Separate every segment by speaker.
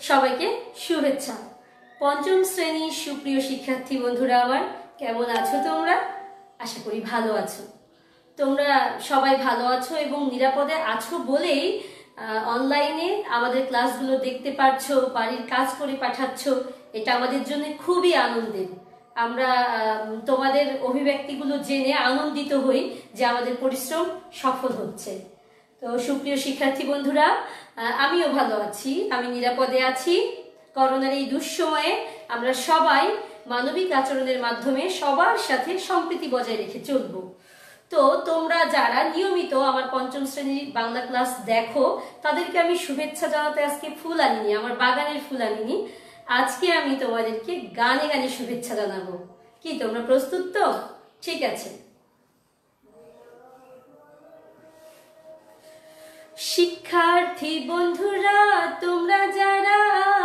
Speaker 1: সবাইকে শুভেচ্ছা। পঞ্চম শ্রেণীর সুপ্রিয় শিক্ষার্থী বন্ধুরা আমার, কেমন আছো তোমরা? আশা করি ভালো আছো। তোমরা সবাই ভালো আছো এবং নিরাপদে আছো বলেই অনলাইনে আমাদের ক্লাসগুলো দেখতে পারছো, বাড়ির কাজ করে পাঠাচ্ছ। এটা আমাদের জন্য খুবই আনন্দের। আমরা তোমাদের অভিব্যক্তিগুলো জেনে আনন্দিত হই যে আমাদের পরিশ্রম সফল হচ্ছে। তো সুপ্রিয় শিক্ষার্থী বন্ধুরা, আমিও ভালো আছি, আমি নিরাপদে আছি। করোনার এই দুঃসময়ে আমরা সবাই মানবিক আচরণের মাধ্যমে সবার সাথে সম্প্রীতি বজায় রেখে চলব। তো তোমরা যারা নিয়মিত আমার পঞ্চম শ্রেণীর বাংলা ক্লাস দেখো, তাদেরকে আমি শুভেচ্ছা জানাতে আজকে ফুল আনিনি, আমার বাগানের ফুল আনিনি। আজকে আমি তোমাদেরকে গানে গানে শুভেচ্ছা জানাবো। কি তোমরা প্রস্তুত তো? ঠিক আছে। শিক্ষার্থী বন্ধুরা তোমরা যারা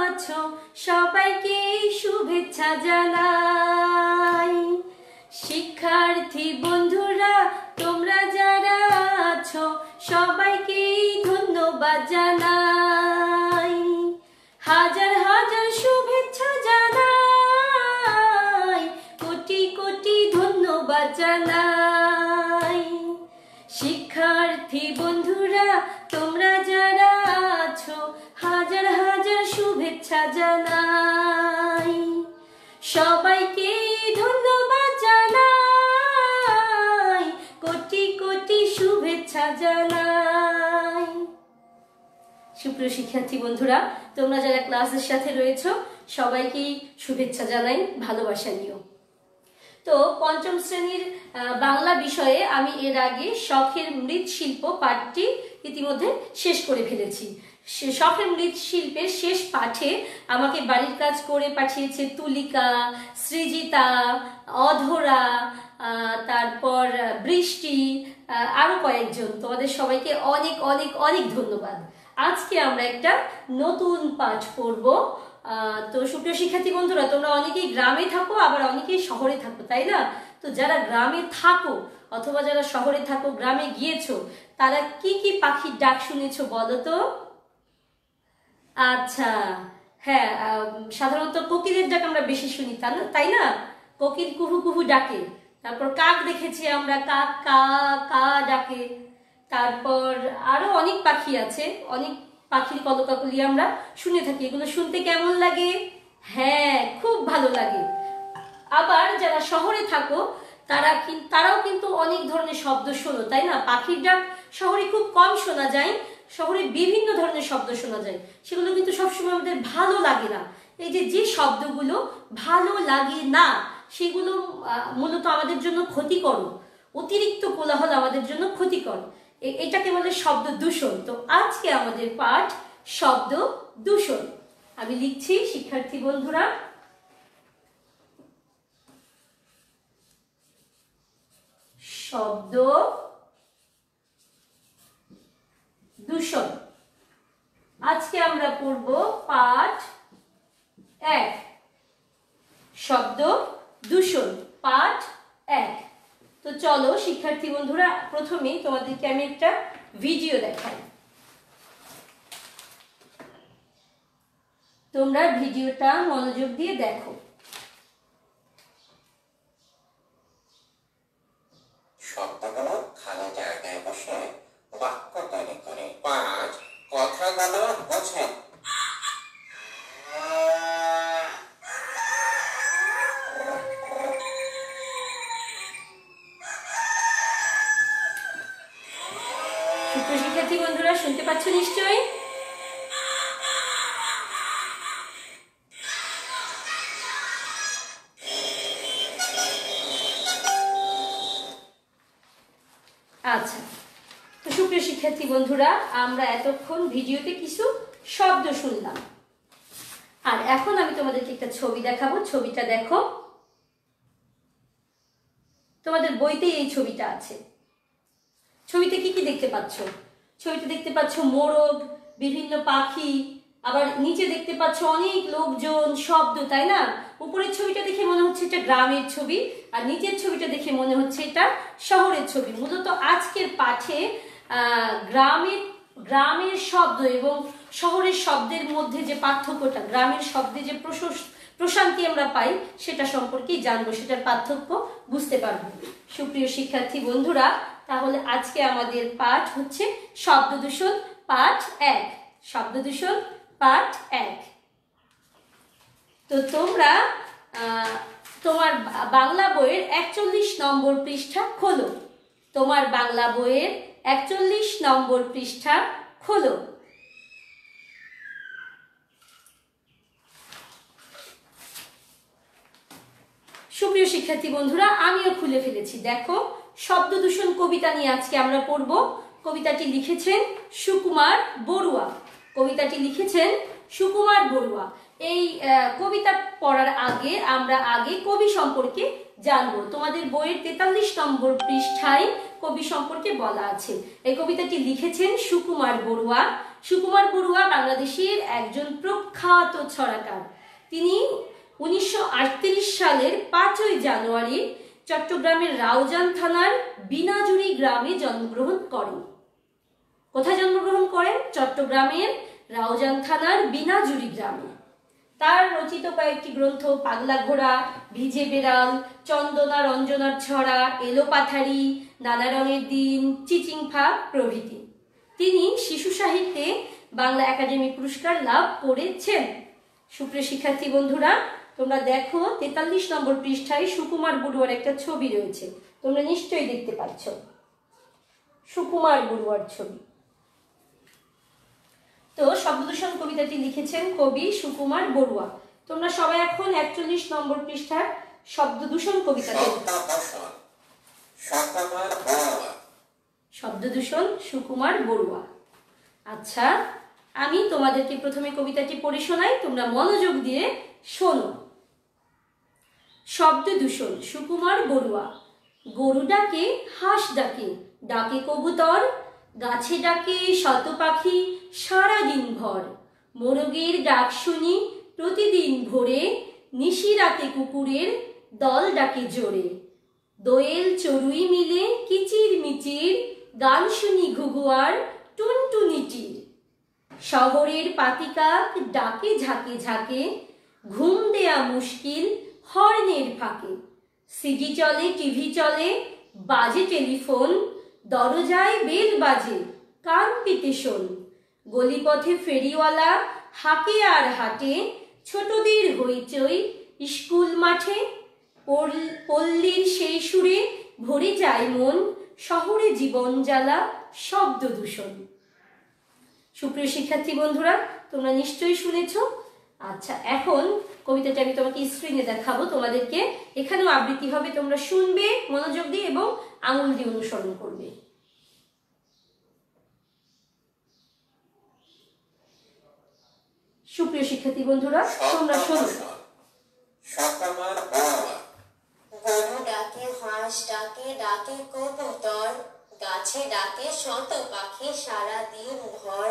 Speaker 1: আছো, সবাইকে শুভেচ্ছা জানাই। শিক্ষার্থী বন্ধুরা তোমরা যারা আছো, সবাইকে ধন্যবাদ জানাই। হাজার হাজার শুভেচ্ছা জানাই, কোটি কোটি ধন্যবাদ জানাই। শিক্ষার্থী বন্ধুরা তোমরা যারা আছো, হাজার হাজার শুভেচ্ছা জানাই। সবাইকে ধন্যবাদ জানাই, কোটি কোটি শুভেচ্ছা জানাই। সুপ্রিয় শিক্ষার্থী বন্ধুরা, তোমরা যারা ক্লাসের সাথে রয়েছো, সবাইকেই শুভেচ্ছা জানাই, ভালোবাসা নিও। তো পঞ্চম শ্রেণীর বাংলা বিষয়ে আমি এর আগে শখের মৃৎশিল্প পাঠটি ইতিমধ্যে শেষ করে ফেলেছি। শখের মৃৎশিল্পের শেষ পাঠে আমাকে বাড়ির কাজ করে পাঠিয়েছে তুলিকা, সৃজিতা, অধরা, তারপর বৃষ্টি, আরো কয়েকজন। তোমাদের সবাইকে অনেক অনেক অনেক ধন্যবাদ। আজকে আমরা একটা নতুন পাঠ পড়ব। তো সুপ্রিয় শিক্ষার্থী বন্ধুরা, তোমরা অনেকেই গ্রামে থাকো, আবার অনেকেই শহরে থাকো, তাই না? তো যারা গ্রামে থাকো অথবা যারা শহরে থাকো, গ্রামে গিয়েছো, তারা কি কি পাখির ডাক শুনেছো বলো তো? আচ্ছা, হ্যাঁ, সাধারণত কোকিলের ডাক আমরা বেশি শুনি, তাই না? কোকিল কুহু কুহু ডাকে। তারপর কাক দেখেছি আমরা, কাক কা কা ডাকে। তারপর আরো অনেক পাখি আছে, অনেক পাখির কলকাকলি আমরা শুনে থাকি। এগুলো শুনতে কেমন লাগে? হ্যাঁ, খুব ভালো লাগে। আবার যারা শহরে থাকো তারাও কিন্তু অনেক ধরনের শব্দ শোনো, তাই না? পাখির ডাক শহরে খুব কম শোনা যায়, শহরে বিভিন্ন ধরনের শব্দ শোনা যায়, সেগুলো কিন্তু সবসময় আমাদের ভালো লাগে না। এই যে শব্দগুলো ভালো লাগে না, সেগুলো মূলত আমাদের জন্য ক্ষতিকর। অতিরিক্ত কোলাহল আমাদের জন্য ক্ষতিকর, এটাকে বলে শব্দ দূষণ। তো আজকে আমাদের পাঠ শব্দ দূষণ। আমি লিখছি শিক্ষার্থী বন্ধুরা। শব্দ দূষণ। আজকে আমরা পড়ব পাঠ 1, শব্দ দূষণ, পাঠ 1। তো চলো শিক্ষার্থী বন্ধুরা, প্রথমেই তোমাদেরকে আমি একটা ভিডিও দেখাই। তোমরা ভিডিওটা মনোযোগ দিয়ে দেখো।
Speaker 2: শব্দগুলো খালি জায়গায় বসে বাক্য তৈরি করে। 5, কথাগুলো বোঝেন।
Speaker 1: সুপ্রিয় শিক্ষার্থী বন্ধুরা, শুনতে পাচ্ছ নিশ্চয়ই? আচ্ছা, তো সুপ্রিয় শিক্ষার্থী বন্ধুরা, আমরা এতক্ষণ ভিডিওতে কিছু শব্দ শুনলাম, আর এখন আমি তোমাদেরকে একটা ছবি দেখাবো। ছবিটা দেখো, তোমাদের বইতেই এই ছবিটা আছে। ছবিতে কি কি দেখতে পাচ্ছ? ছবিতে দেখতে পাচ্ছ মোরগ, বিভিন্ন পাখি, আবার নিচে দেখতে পাচ্ছ অনেক লোকজন, শব্দ, তাই না? উপরের ছবিটা দেখে মনে হচ্ছে এটা গ্রামের ছবি, আর নিচের ছবিটা দেখে মনে হচ্ছে এটা শহরের ছবি। মূলত আজকের পাঠে গ্রামের গ্রামের শব্দ এবং শহরের শব্দের মধ্যে যে পার্থক্যটা, গ্রামের শব্দে যে প্রশান্তি আমরা পাই সেটা সম্পর্কেই জানবো, সেটার পার্থক্য বুঝতে পারবো। সুপ্রিয় শিক্ষার্থী বন্ধুরা, তাহলে আজকে আমাদের পাঠ হচ্ছে শব্দ দূষণ পাঠ 1। শব্দ দূষণ পাঠ 1। তো তোমরা তোমার বাংলা বইয়ের 41 নম্বর পৃষ্ঠা খোলো। তোমার বাংলা বইয়ের 41 নম্বর পৃষ্ঠা খোলো। সুপ্রিয় শিক্ষার্থী বন্ধুরা, আমিও খুলে ফেলেছি। দেখো, শব্দ দূষণ কবিতা নিয়ে আজকে আমরা পড়ব। কবিতাটি লিখেছেন সুকুমার বড়ুয়া। কবিতাটি লিখেছেন সুকুমার বড়ুয়া। এই কবিতা পড়ার আগে আমরা কবি সম্পর্কে জানবো। তোমাদের বইয়ের 43 নম্বর পৃষ্ঠায় কবি সম্পর্কে বলা আছে। এই কবিতাটি লিখেছেন সুকুমার বড়ুয়া। সুকুমার বড়ুয়া বাংলাদেশের একজন প্রখ্যাত ছড়াকার। তিনি 1938 সালের 5ই জানুয়ারি চট্টগ্রামের রাউজান থানার বিনাজুরি গ্রামে জন্মগ্রহণ করেন। কোথায় জন্মগ্রহণ করেন? চট্টগ্রামের রাউজান থানার বিনাজুরি গ্রামে। তার রচিত কয়েকটি গ্রন্থ পাগলা ঘোড়া, ভিজে বেড়াল, চন্দনা রঞ্জনার ছড়া, এলো পাথারি, নানা রঙের দিন, চিচিংফা প্রভৃতি। তিনি শিশু সাহিত্যে বাংলা একাডেমি পুরস্কার লাভ করেছেন। সুপ্রিয় শিক্ষার্থী বন্ধুরা, তোমরা দেখো 43 নম্বর পৃষ্ঠায় সুকুমার বড়ুয়ার একটা ছবি রয়েছে। তোমরা নিশ্চয়ই দেখতে পাচ্ছ সুকুমার বড়ুয়ার ছবি। তো শব্দদূষণ কবিতাটি লিখেছেন কবি সুকুমার বড়ুয়া। তোমরা সবাই এখন 41 নম্বর পৃষ্ঠার শব্দদূষণ কবিতা দেখো। শব্দদূষণ সুকুমার বড়ুয়া। আচ্ছা, আমি তোমাদেরকে প্রথমে কবিতাটি পড়ে শোনাই, তোমরা মনোযোগ দিয়ে শোনো। শব্দ দূষণ সুকুমার বড়ুয়া। গরু ডাকে, হাঁস ডাকে, ডাকে কবুতর, গাছে ডাকে শত পাখি সারাদিন ভর। মোরগের ডাক শুনি প্রতিদিন ভোরে, নিশি রাতে কুকুরের দল ডাকে জোরে। দোয়েল চড়ুই মিলে কিচির মিচির, গান শুনি ঘুঘুয়ার টুনটুনিটির। শহরের পাতিকাক ডাকে ঝাঁকে ঝাঁকে, ঘুম দেয়া মুশকিল হর্নের ফাঁকে। সিডি চলে, টিভি চলে, বাজে টেলিফোন, দরজায় বেল বাজে, কান পেতে শোন। গলিপথে ফেরিওয়ালা হাঁকে আর হাঁটে, ছোটদের হইচই স্কুল মাঠে। পল্লীর সেই সুরে ভরে যায় মন, শহরে জীবন জ্বালা শব্দ দূষণ। সুপ্রিয় শিক্ষার্থী বন্ধুরা, তোমরা নিশ্চয়ই শুনেছ। আচ্ছা, এখন কবিতাটা আমি তোমাকে স্ক্রিনে দেখাবো তোমাদেরকে। এখানেও আবৃত্তি হবে, তোমরা শুনবে মনোযোগ দিয়ে এবং আঙুল দিয়ে অনুসরণ করবে। সুপ্রিয় শিক্ষার্থী বন্ধুরা, তোমরা শোনো।
Speaker 3: গরু ডাকে, হাঁস ডাকে, ডাকে কবুতর, গাছে ডাকে শত পাখি সারাদিন ভর।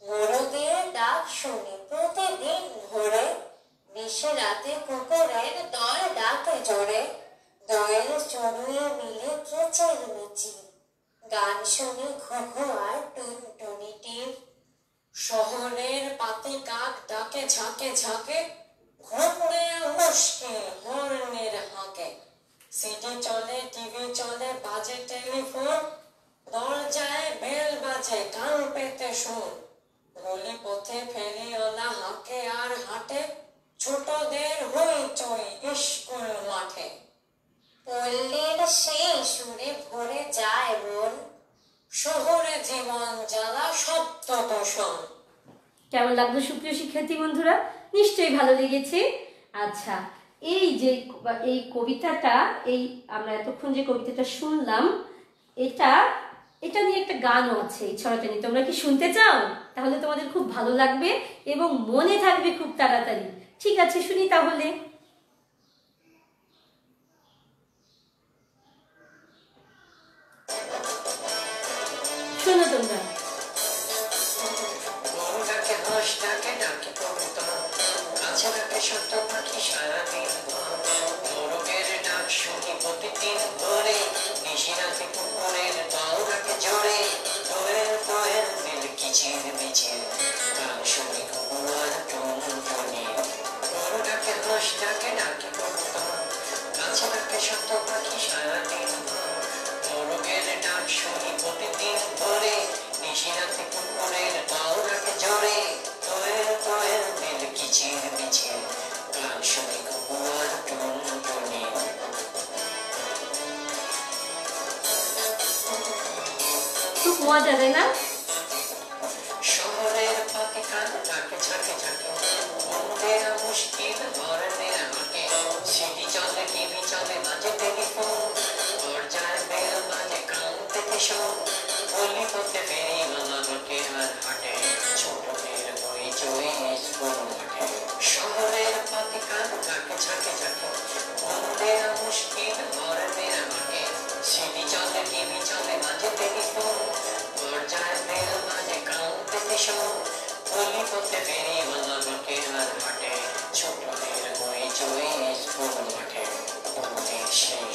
Speaker 3: মোরগের ডাক শুনি প্রতিদিন ভোরে, নিশে রাতে কুকুরের দল ডাকে জোরে। দোয়েল চড়ুই মিলে কিচির মিচির, গান শুনি ঘুঘু আর টুনটুনিটির। শহরের পাতি কাক ডাকে ঝাঁকে ঝাঁকে, ঘুম দেয়া মুশকিল হর্নের হাঁকে। সিডি চলে, টিভি চলে, বাজে টেলিফোন, দরজায় বেল বাজে, কান পেতে শোন। গলি পথে ফেরিওয়ালা হাঁকে আর হাঁটে, ছোটদের হইচই স্কুল মাঠে। পল্লীর সেই সুরে ভরে যায় মন, শহরে জীবন জ্বালা শব্দ দূষণ।
Speaker 1: কেমন লাগলো সুপ্রিয় শিক্ষার্থী বন্ধুরা? নিশ্চয়ই ভালো লেগেছে। আচ্ছা, এই কবিতাটা, আমরা এতক্ষণ যে কবিতাটা শুনলাম, এটা নিয়ে একটা গানও আছে। এই ছড়াটা নিয়ে তোমরা কি শুনতে চাও? তাহলে তোমাদের খুব ভালো লাগবে এবং মনে থাকবে খুব তাড়াতাড়ি। ঠিক আছে, শুনি তাহলে। শোনো তোমরা।
Speaker 3: মোরগের ডাক শুনি প্রতিদিন ভোরে, নিশি রাতে কুকুরের দল ডাকে জোরে। দোয়েল দোয়েল শত পাখি সারাদিন মোরগের ডাক শুনি প্রতিদিন ভোরে নিশিরাতে কুকুরের পাও রাখে জোরে কোয়েল কোয়েল দিল কিচির মিচির গান শুনি কুকুর টুনটুনি
Speaker 1: খুব মজা তাই না?
Speaker 3: শহরের পাখি কান ঝাঁকে ঝাঁকে ঝাঁকে বন্ধেরা মুশকিল ধরনের হাঁকে সিটি চলে টিভি চলে বাজে টেলিফোন দরজার বেল বাজে কান থেকে শোন গলি পথে ফেরিওয়ালা লোকে আর হাঁটে ছোটদের বই চই স্কুল মাঠে শহরের পাখি কান ঝাঁকে ঝাঁকে ঝাঁকে বন্ধেরা মুশকিল ধরনের হাঁকে সিটি চলে টিভি চলে বাজে টেলিফোন দরজার বেল বাজে কান থেকে শোন গলি পথে ফেরিওয়ালা লোকে আর হাঁটে ছোটদের বই চই স্কুল মাঠে বন্ধের সেই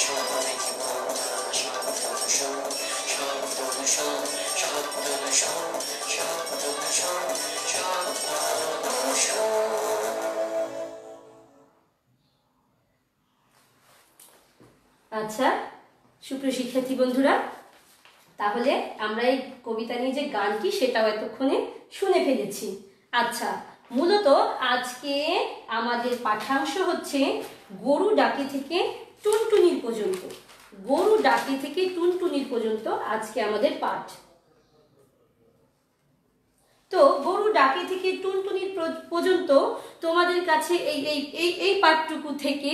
Speaker 3: শহরে জীবন শব্দ দূষণ শব্দ দূষণ শব্দ দূষণ শব্দ দূষণ শব্দ দূষণ।
Speaker 1: আচ্ছা সুপ্রিয় শিক্ষার্থী বন্ধুরা, তাহলে আমরা এই কবিতা নিয়ে যে গানটি সেটাও এতক্ষণে শুনে ফেলেছি। আচ্ছা, মূলত আজকে আমাদের পাঠ্যাংশ হচ্ছে গরু ডাকে থেকে টুনটুনির পর্যন্ত। গরু ডাকে থেকে টুনটুনির পর্যন্ত আজকে আমাদের পাঠ। তো গরু ডাকে থেকে টুনটুনির পর্যন্ত তোমাদের কাছে এই এই এই এই পাঠটুকু থেকে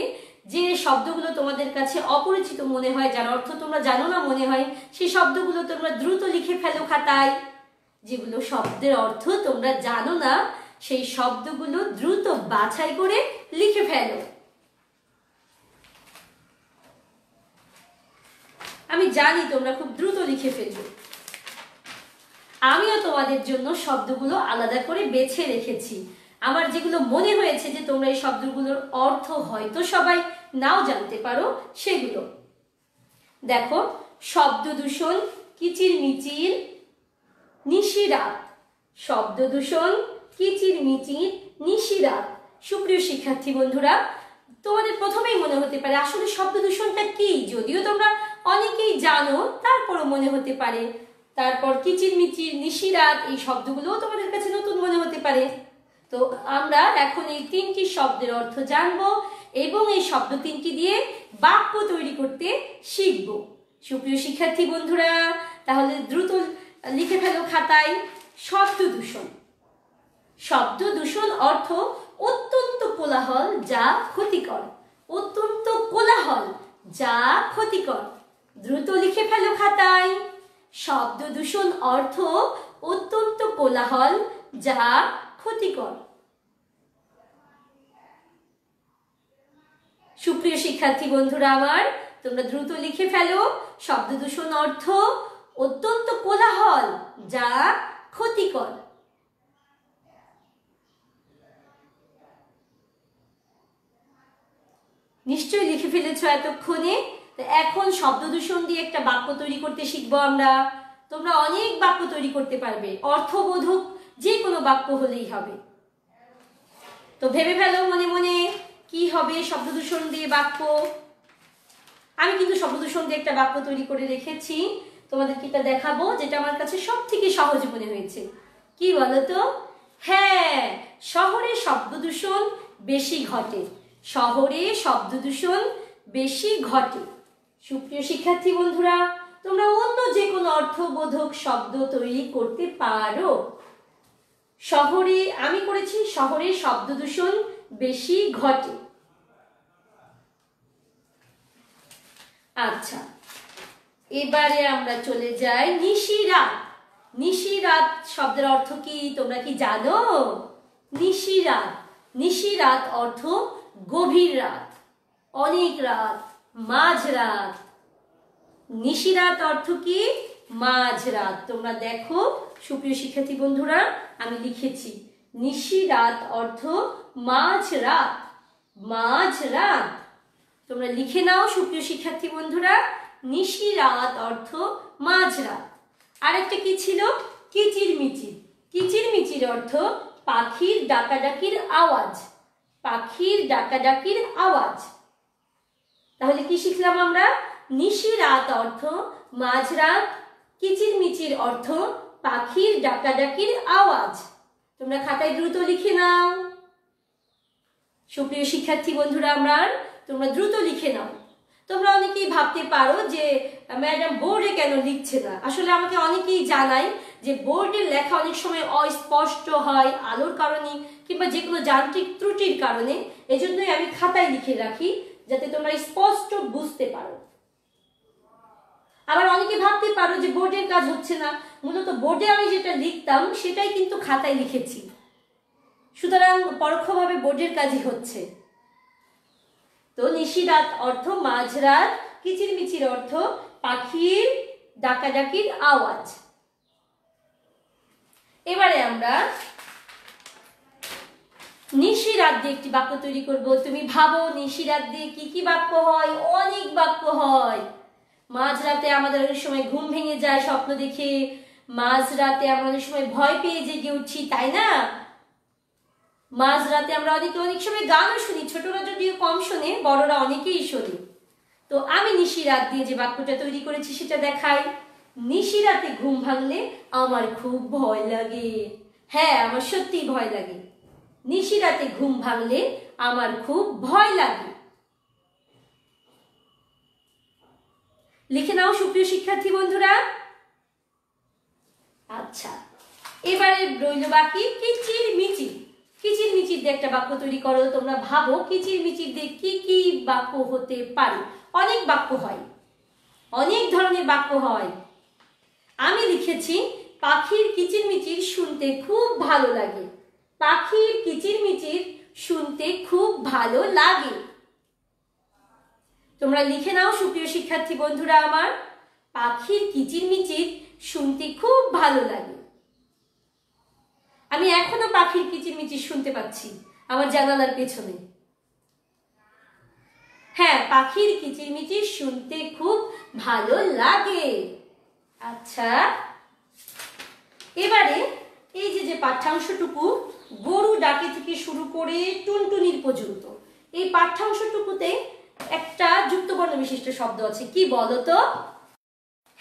Speaker 1: যে শব্দগুলো তোমাদের কাছে অপরিচিত মনে হয়, যার অর্থ তোমরা জানো না মনে হয়, সেই শব্দগুলো তোমরা দ্রুত লিখে ফেলো খাতায়। যেগুলো শব্দের অর্থ তোমরা জানো না সেই শব্দগুলো দ্রুত বাছাই করে লিখে ফেলো। আমি জানি তোমরা খুব দ্রুত লিখে ফেলবে। আমিও তোমাদের জন্য শব্দগুলো আলাদা করে বেছে রেখেছি। আমার যেগুলো মনে হয়েছে যে তোমরা এই শব্দগুলোর অর্থ হয়তো সবাই নাও জানতে পারো সেগুলো দেখো। শব্দ দূষণ, কিচির মিচির, নিশিরাত। শব্দ দূষণ, কিচির মিচির, নিশিরাত। সুপ্রিয় শিক্ষার্থী বন্ধুরা, তোমাদের প্রথমেই মনে হতে পারে আসলে শব্দ দূষণটা কি, যদিও তোমরা অনেকেই জানো তারপরও মনে হতে পারে। তারপর কিচির মিচির, নিশিরাত এই শব্দগুলোও তোমাদের কাছে নতুন মনে হতে পারে। তো আমরা এখন এই তিনটি শব্দের অর্থ জানবো এবং এই শব্দ তিনটি দিয়ে বাক্য তৈরি করতে শিখব। সুপ্রিয় শিক্ষার্থী বন্ধুরা, তাহলে দ্রুত লিখে ফেলো খাতায়। শব্দ দূষণ। শব্দ দূষণ অর্থ অত্যন্ত কোলাহল যা ক্ষতিকর। অত্যন্ত কোলাহল যা ক্ষতিকর। দ্রুত লিখে ফেলো খাতায়। শব্দ দূষণ অর্থ অত্যন্ত কোলাহল যা ক্ষতিকর। সুপ্রিয় শিক্ষার্থী বন্ধুরা আমার, তোমরা দ্রুত লিখে ফেলো। শব্দ দূষণ অর্থ অত্যন্ত কোলাহল যা ক্ষতিকর। নিশ্চয়ই লিখে ফেলেছো এতক্ষণে। এখন শব্দ দূষণ দিয়ে একটা বাক্য তৈরি করতে শিখবো আমরা। তোমরা অনেক বাক্য তৈরি করতে পারবে, অর্থবোধক যে কোনো বাক্য হলেই হবে। তো ভেবে ফেলো মনে মনে কি হবে শব্দ দূষণ দিয়ে বাক্য। আমি কিন্তু শব্দ দূষণ দিয়ে একটা বাক্য তৈরি করে রেখেছি, তোমাদেরকে এটা দেখাবো, যেটা আমার কাছে সব থেকে সহজ মনে হয়েছে। কি বলতো? হ্যাঁ, শহরে শব্দ দূষণ বেশি ঘটে। শহরে শব্দ দূষণ বেশি ঘটে। সুপ্রিয় শিক্ষার্থী বন্ধুরা, তোমরা অন্য যে কোনো অর্থবোধক শব্দ তৈরি করতে পারো। শহরে, আমি করেছি শহরে শব্দ দূষণ বেশি ঘটে। আচ্ছা, এবারে আমরা চলে যাই নিশিরাত। নিশিরাত শব্দের অর্থ কি তোমরা কি জানো? নিশিরাত, নিশিরাত অর্থ গভীর রাত, অনেক রাত, মাঝরাত। নিশিরাত অর্থ কি? মাঝরাত। তোমরা দেখো সুপ্রিয় শিক্ষার্থী বন্ধুরা, আমি লিখেছি নিশিরাত অর্থ মাঝরাত, মাঝরাত। তোমরা লিখে নাও সুপ্রিয় শিক্ষার্থী বন্ধুরা, নিশিরাত অর্থ মাঝরাত। আরেকটা কি ছিল? কিচির মিচির। কিচির মিচির অর্থ পাখির ডাকাডাকির আওয়াজ। পাখির ডাকাডাকির আওয়াজ। তাহলে কি শিখলাম আমরা? নিশি রাত অর্থ মাঝরাত, কিচিরমিচির অর্থ পাখির ডাকাডাকির আওয়াজ। তোমরা খাতায় দ্রুত লিখে নাও। সুপ্রিয় শিক্ষার্থী বন্ধুরা আমার, তোমরা দ্রুত লিখে নাও। তোমরা অনেকেই ভাবতে পারো যে ম্যাডাম বোর্ডে কেন লিখছে না। আসলে আমাকে অনেকেই জানায় যে বোর্ডের লেখা অনেক সময় অস্পষ্ট হয় আলোর কারণে কিংবা যে কোনো যান্ত্রিক ত্রুটির কারণে। এজন্যই আমি খাতায় লিখে রাখি যাতে তোমরা স্পষ্ট বুঝতে পারো। আবার অনেকে ভাবতে পারো যে বোর্ডের কাজ হচ্ছে না। মূলত বোর্ডে আমি যেটা লিখতাম সেটাই কিন্তু খাতায় লিখেছি, সুতরাং পরোক্ষভাবে বোর্ডের কাজই হচ্ছে। তো নিশিরাত অর্থ মাঝরাত, কিচিরমিচির অর্থ পাখির ডাকাডাকির আওয়াজ। এবারে আমরা নিশিরাত দিয়ে একটি বাক্য তৈরি করব। তুমি ভাবো নিশিরাত দিয়ে কি কি বাক্য হয়? অনেক বাক্য হয়। মাঝরাতে আমাদের অনেক সময় ঘুম ভেঙে যায় স্বপ্ন দেখে, মাঝরাতে আমরা অনেক সময় ভয় পেয়ে জেগে উঠছি, তাই না? মাঝরাতে আমরা অনেক সময় গানও শুনি, ছোটরা যদিও কম শোনে, বড়রা অনেকেই শোনে। তো আমি নিশিরাত দিয়ে যে বাক্যটা তৈরি করেছি সেটা দেখাই। নিশিরাতে ঘুম ভাঙলে আমার খুব ভয় লাগে। হ্যাঁ, আমার সত্যি ভয় লাগে। নিশিরাতে ঘুম ভাঙলে আমার খুব ভয় লাগে। লিখে নাও সুপ্রিয় শিক্ষার্থী বন্ধুরা। আচ্ছা, এবারে রইল বাকি কিচিরমিচির। কিচিরমিচির দিয়ে একটা বাক্য তৈরি করো। তোমরা ভাবো কিচিরমিচির দিয়ে কি কি বাক্য হতে পারে? অনেক বাক্য হয়, অনেক ধরনের বাক্য হয়। আমি লিখেছি পাখির কিচিরমিচির শুনতে খুব ভালো লাগে। পাখির কিচিরমিচির শুনতে খুব ভালো লাগে। তোমরা লিখে নাও সুপ্রিয় শিক্ষার্থী বন্ধুরা আমার, পাখির কিচিরমিচির শুনতে খুব ভালো লাগে। আমি এখনো পাখির কিচিরমিচির শুনতে পাচ্ছি আমার জানালার পেছনে। হ্যাঁ, পাখির কিচিরমিচির শুনতে খুব ভালো লাগে। আচ্ছা, এবারে এই যে পাঠ্যাংশটুকু গরু ডাকে থেকে শুরু করে টুনটুনির পর্যন্ত, এই পাঠ্যাংশটুকুতে একটা যুক্তবর্ণ বিশিষ্ট শব্দ আছে। কি বলো তো?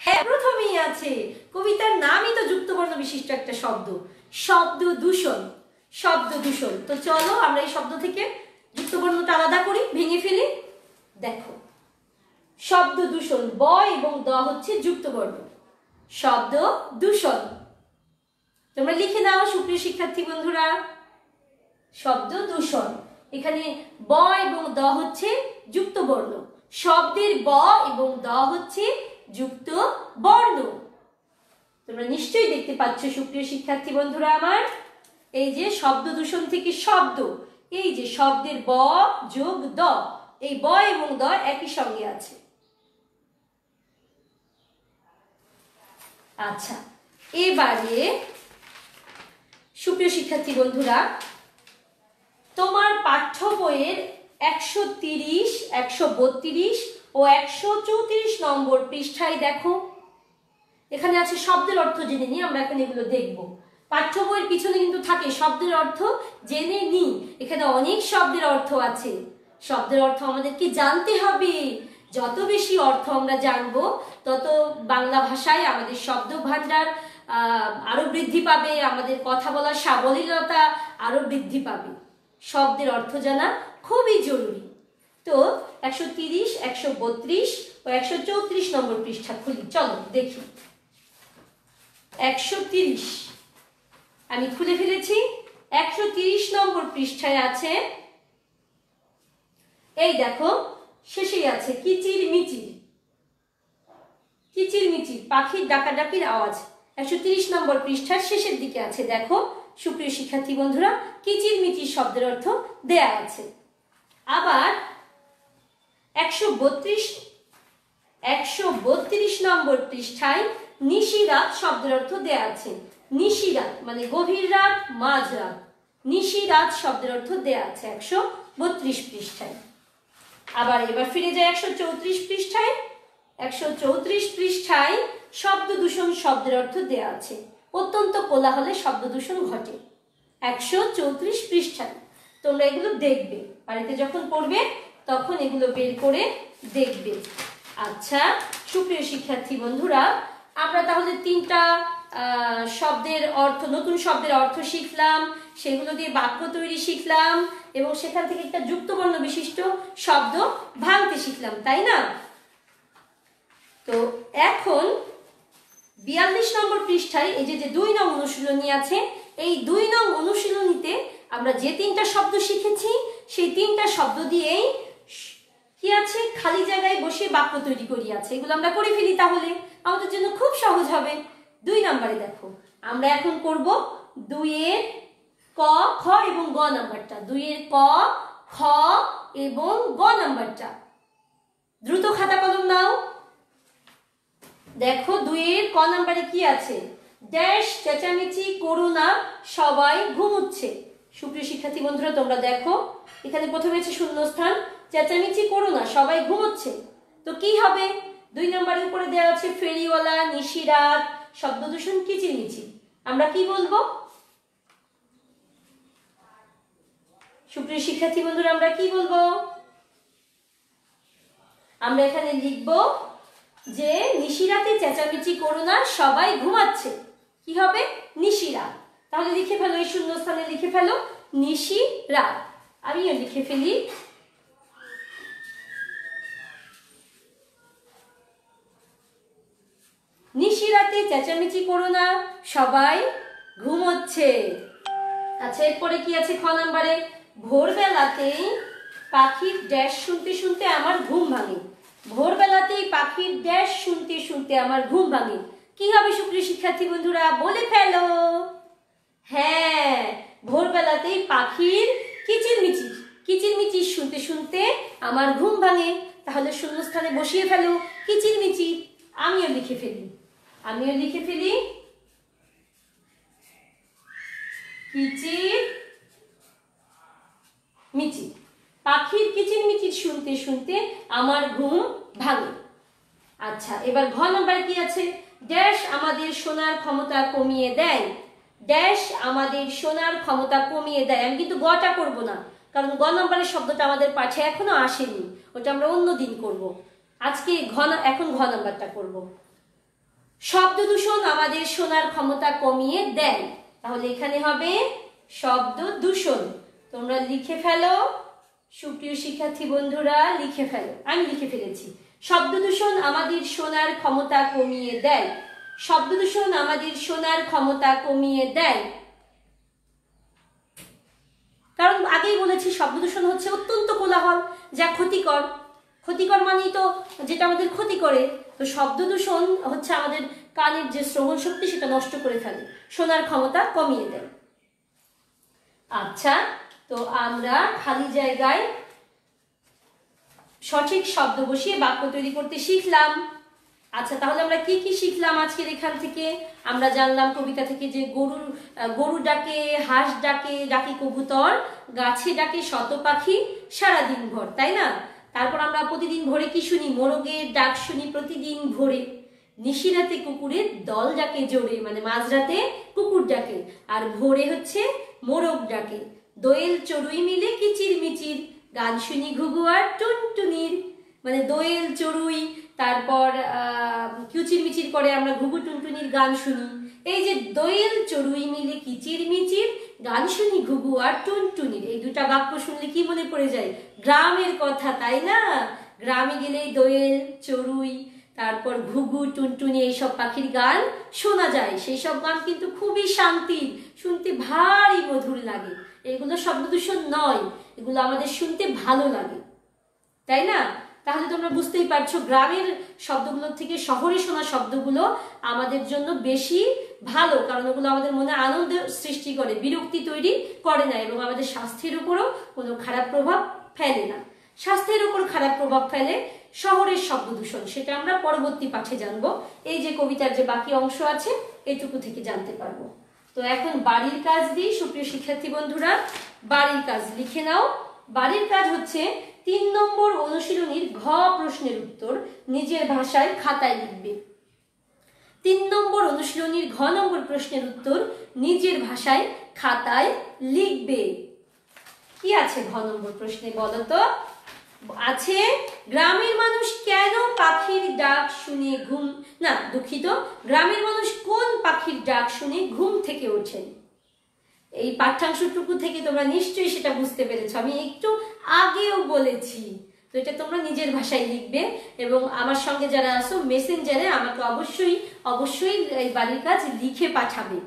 Speaker 1: হ্যাঁ, প্রথমেই আছে। কবিতার নামই তো যুক্তবর্ণ বিশিষ্ট একটা শব্দ, শব্দ দূষণ। শব্দ দূষণ। তো চলো আমরা এই শব্দ থেকে যুক্তবর্ণটা আলাদা করি, ভেঙে ফেলি। দেখো, শব্দ দূষণ, ব এবং দ হচ্ছে যুক্তবর্ণ। শব্দ দূষণ। তোমরা লিখে নাও সুপ্রিয় শিক্ষার্থী বন্ধুরা, শব্দ দূষণ। এখানে ব এবং দ হচ্ছে যুক্ত বর্ণ, শব্দের ব এবং দ হচ্ছে যুক্ত বর্ণ। তোমরা নিশ্চয়ই দেখতে পাচ্ছ সুপ্রিয় শিক্ষার্থী বন্ধুরা আমার, এই যে শব্দ দূষণ থেকে শব্দ, এই যে শব্দের ব যোগ দ, এই ব এবং দ একই সঙ্গে আছে। আচ্ছা, এবারে সুপ্রিয় শিক্ষার্থী বন্ধুরা, তোমার পাঠ্য বইয়ের 130, 132 ও 134 নম্বর পৃষ্ঠায় দেখো, এখানে আছে শব্দের অর্থ জেনে নিই। আমরা এখন এগুলো দেখব। পাঠ্য বইয়ের পিছনে কিন্তু থাকে শব্দের অর্থ জেনে নিই। এখানে অনেক শব্দের অর্থ আছে। শব্দের অর্থ আমাদেরকে জানতে হবে। যত বেশি অর্থ আমরা জানবো, তত বাংলা ভাষায় আমাদের শব্দ ভান্ডার আরো বৃদ্ধি পাবে, আমাদের কথা বলার সাবলীলতা আরো বৃদ্ধি পাবে। শব্দের অর্থ জানা খুবই জরুরি। তো 130, 132 ও 134 নম্বর পৃষ্ঠা খুলি, চলো দেখি। 130 আমি খুলে ফেলেছি। 130 নম্বর পৃষ্ঠায় আছে, এই দেখো শেষেই আছে কিচিরমিচির। কিচিরমিচির পাখির ডাকাডাকির আওয়াজ 130 নম্বর পৃষ্ঠার শেষের দিকে আছে। দেখো সুপ্রিয় শিক্ষার্থী বন্ধুরা, কিচিরমিচির শব্দের অর্থ দেয়া আছে। আবার 132 নম্বর পৃষ্ঠায় নিশিরাত শব্দের অর্থ দেয়া আছে। নিশিরাত মানে গভীর রাত, মাঝরাত। নিশিরাত শব্দের অর্থ দেয়া আছে 132 পৃষ্ঠায়। আবার এবার ফিরে যায় 134 পৃষ্ঠায়। 134 পৃষ্ঠায় শব্দ দূষণ শব্দের অর্থ দেয়া আছে। অত্যন্ত কোলাহলে শব্দ দূষণ ঘটে 134 পৃষ্ঠায়। তোমরা এগুলো দেখবে, বাড়িতে যখন পড়বে তখন এগুলো বের করে দেখবে। আচ্ছা সুপ্রিয় শিক্ষার্থী বন্ধুরা, আমরা তাহলে তিনটা শব্দের অর্থ, নতুন শব্দের অর্থ শিখলাম, সেগুলো দিয়ে বাক্য তৈরি শিখলাম এবং সেখান থেকে একটা যুক্তবর্ণ বিশিষ্ট শব্দ ভাঙতে শিখলাম, তাই না? তো এখন 42 নম্বর পৃষ্ঠায় এই যে 2 নং অনুশীলনী আছে, এই 2 নং অনুশীলনীতে আমরা যে 3টা শব্দ শিখেছি সেই 3টা শব্দ দিয়েই কি আছে, খালি জায়গায় বসে বাক্য তৈরি করি আছে। এগুলো আমরা করে ফেলি, তাহলে আমাদের জন্য খুব সহজ হবে। 2 নম্বরে দেখো, আমরা এখন করব 2 এর ক, খ এবং গ নাম্বারটা। 2 এর ক, খ এবং গ নাম্বারটা। দ্রুত খাতা কলম নাও। দেখো 2 এর ক নাম্বারে কি আছে, ড্যাশ চেঁচামেচি করো না সবাই ঘুমুচ্ছে। সুপ্রিয় শিক্ষার্থী বন্ধুরা তোমরা দেখো, এখানে প্রথমে আছে শূন্যস্থান, চেঁচামেচি করো না সবাই ঘুমোচ্ছে। তো কি হবে, 2 নম্বরের উপরে দেওয়া আছে ফেরিওয়ালা, নিশিরাত, শব্দ দূষণ, কিচিরমিচির। আমরা কি বলবো সুপ্রিয় শিক্ষার্থী বন্ধুরা, আমরা কি বলবো? আমরা এখানে লিখব যে নিশিরাতে চেঁচামেচি করো না সবাই ঘুমাচ্ছে। কি হবে, নিশিরাত। তাহলে লিখে ফেলো, এই শূন্যস্থানে লিখে ফেলো নিশিরাত। আমিও লিখে ফেলি নিশিরাতে চেঁচামেচি করো না সবাই ঘুমোচ্ছে। আচ্ছা এরপরে কি আছে, খ নম্বরে, ভোরবেলাতেই পাখির ড্যাশ শুনতে শুনতে আমার ঘুম ভাঙে। ভোরবেলাতেই পাখির ড্যাশ শুনতে শুনতে আমার ঘুম ভাঙে। কি হবে সুপ্রিয় শিক্ষার্থী বন্ধুরা, বলে ফেলো। হ্যাঁ, ভোরবেলাতেই পাখির কিচিরমিচির, কিচিরমিচির শুনতে শুনতে আমার ঘুম ভাঙে। তাহলে শূন্যস্থানে বসিয়ে ফেলো কিচিরমিচির। আমিও লিখে ফেলি কিচিরমিচির। পাখির কিচিরমিচির শুনতে শুনতে আমার ঘুম ভাঙে। আচ্ছা এবার ঘ নাম্বার কি আছে, ড্যাশ আমাদের শোনার ক্ষমতা কমিয়ে দেয়। ড্যাশ আমাদের শোনার ক্ষমতা কমিয়ে দেয়। আমি কিন্তু গটা করব না, কারণ গ নাম্বারের শব্দটা আমাদের পাঠে এখনো আসেনি, ওটা আমরা অন্য দিন করব। আজকে এখন ঘ নাম্বারটা করব। শব্দ দূষণ আমাদের শোনার ক্ষমতা কমিয়ে দেয়। তাহলে এখানে হবে শব্দ দূষণ। তোমরা লিখে ফেলো সুপ্রিয় শিক্ষার্থী বন্ধুরা, লিখে ফেলো। আমি লিখে ফেলেছি, শব্দ দূষণ আমাদের শোনার ক্ষমতা কমিয়ে দেয়। শব্দ দূষণ আমাদের শোনার ক্ষমতা কমিয়ে দেয়। কারণ আগেই বলেছি শব্দ দূষণ হচ্ছে অত্যন্ত কোলাহল, যা ক্ষতিকর। ক্ষতিকর মানেই তো যেটা আমাদের ক্ষতি করে। তো শব্দ দূষণ হচ্ছে আমাদের কানের যে শ্রবণ শক্তি সেটা নষ্ট করে ফেলে, শোনার ক্ষমতা কমিয়ে দেয়। আচ্ছা, তো আমরা খালি জায়গায় সঠিক শব্দ বসিয়ে বাক্য তৈরি করতে শিখলাম। আচ্ছা তাহলে আমরা কি কি শিখলাম আজকের এখান থেকে? আমরা জানলাম কবিতা থেকে যে গরু ডাকে, হাঁস ডাকে, ডাকে কবুতর, গাছে ডাকে শত পাখি সারাদিন ভর, তাই না? তারপর আমরা প্রতিদিন ভোরে কি শুনি, মোরগের ডাক শুনি প্রতিদিন ভোরে। নিশিরাতে কুকুরের দল ডাকে জোরে, মানে মাঝরাতে কুকুর ডাকে, আর ভোরে হচ্ছে মোরগ ডাকে। দোয়েল চড়ুই মিলে কিচিরমিচির, গান শুনি ঘুঘু আর টুনটুনির। মানে দোয়েল চড়ুই, তারপর কিচিরমিচির করে আমরা ঘুঘু টুনটুনির গান শুনি। এই যে দোয়েল চড়ুই মিলে কিচিরমিচির, গান শুনি ঘুঘু আর টুনটুনির, এই দুটা বাক্য শুনলে কি মনে পড়ে যায়? গ্রামের কথা, তাই না? গ্রামে গেলেই দোয়েল চড়ুই, তারপর ঘুঘু টুনটুনি এইসব পাখির গান শোনা যায়। সেই সব গান কিন্তু খুবই শান্তির, শুনতে ভারী মধুর লাগে। এগুলো শব্দ দূষণ নয়, এগুলো আমাদের শুনতে ভালো লাগে, তাই না? তাহলে তোমরা বুঝতেই পারছো গ্রামের শব্দগুলোর থেকে শহরে শোনা শব্দগুলো আমাদের জন্য বেশি ভালো, কারণ ওগুলো আমাদের মনে আনন্দ সৃষ্টি করে, বিরক্তি তৈরি করে না এবং আমাদের স্বাস্থ্যের উপরও কোনো খারাপ প্রভাব ফেলে না। স্বাস্থ্যের উপর খারাপ প্রভাব ফেলে শহরের শব্দ দূষণ, সেটা আমরা পরবর্তী পাঠে জানবো। এই যে কবিতার যে বাকি অংশ আছে এটুকু থেকে জানতে পারবো। তো এখন বাড়ির কাজ দিই সুপ্রিয় শিক্ষার্থী বন্ধুরা, বাড়ির কাজ লিখে নাও। বাড়ির কাজ হচ্ছে 3 নম্বর অনুশীলনীর ঘ প্রশ্নের উত্তর নিজের ভাষায় খাতায় লিখবে। 3 নম্বর অনুশীলনীর ঘ নম্বর প্রশ্নের উত্তর নিজের ভাষায় খাতায় লিখবে। কি আছে ঘ নম্বর প্রশ্নে বলো তো? আছে গ্রামের মানুষ কেন পাখির ডাক শুনে ঘুম না দুঃখিত, গ্রামের মানুষ কোন পাখির ডাক শুনে ঘুম থেকে ওঠেন? এই পাঠ্যাংশটুকু থেকে তোমরা নিশ্চয়ই সেটা বুঝতে পেরেছো, আমি একটু আগেও বলেছি। তো এটা তোমরা নিজের ভাষায় লিখবে এবং আমার সঙ্গে যারা আছো মেসেঞ্জারে আমাকে অবশ্যই অবশ্যই এই বাড়ির কাজ লিখে পাঠাবে।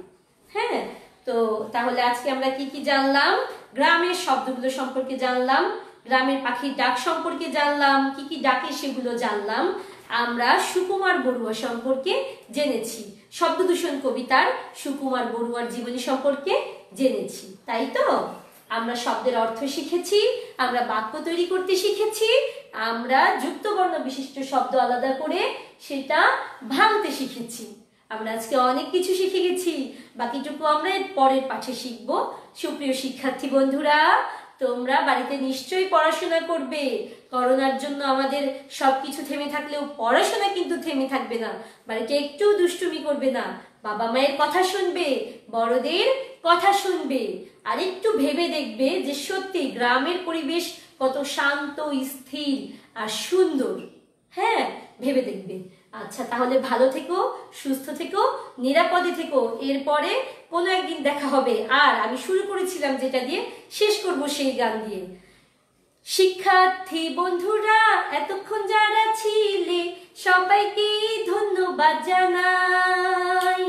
Speaker 1: হ্যাঁ, তো তাহলে আজকে আমরা কি কি জানলাম? গ্রামের শব্দগুলো সম্পর্কে জানলাম, গ্রামের পাখির ডাক সম্পর্কে জানলাম, কি কি ডাকে সেগুলো জানলাম। আমরা সুকুমার বড়ুয়া সম্পর্কে জেনেছি, শব্দদূষণ কবিতার সুকুমার বড়ুয়ার জীবনী সম্পর্কে জেনেছি, তাই তো? আমরা শব্দের অর্থ শিখেছি, আমরা বাক্য তৈরি করতে শিখেছি, আমরা যুক্তবর্ণ বিশিষ্ট শব্দ আলাদা করে সেটা ভাঙতে শিখেছি। আমরা আজকে অনেক কিছু শিখে গেছি, বাকিটুকু আমরা পরের পাঠে শিখবো। সুপ্রিয় শিক্ষার্থী বন্ধুরা, তোমরা বাড়িতে নিশ্চয়ই পড়াশোনা করবে। করোনার জন্য আমাদের সবকিছু থেমে থাকলেও পড়াশোনা কিন্তু থেমে থাকবে না। বাড়িতে একটু দুষ্টুমি করবে না, বাবা মায়ের কথা শুনবে, বড়দের কথা শুনবে, আর একটু ভেবে দেখবে যে সত্যি গ্রামের পরিবেশ কত শান্ত, স্থির আর সুন্দর। হ্যাঁ, ভেবে দেখবে। আচ্ছা, তাহলে ভালো থেকো, সুস্থ থেকো, নিরাপদে থেকো। এরপরে কোনো একদিন দেখা হবে। আর আমি শুরু করেছিলাম যেটা দিয়ে, শেষ করব সেই গান দিয়ে। শিক্ষার্থী বন্ধুরা এতক্ষণ যারা ছিলে সবাইকে ধন্যবাদ জানাই,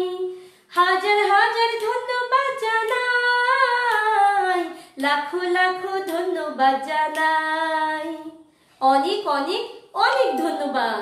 Speaker 1: হাজার হাজার ধন্যবাদ জানাই, লাখো লাখো ধন্যবাদ জানাই, অনেক অনেক অনেক ধন্যবাদ।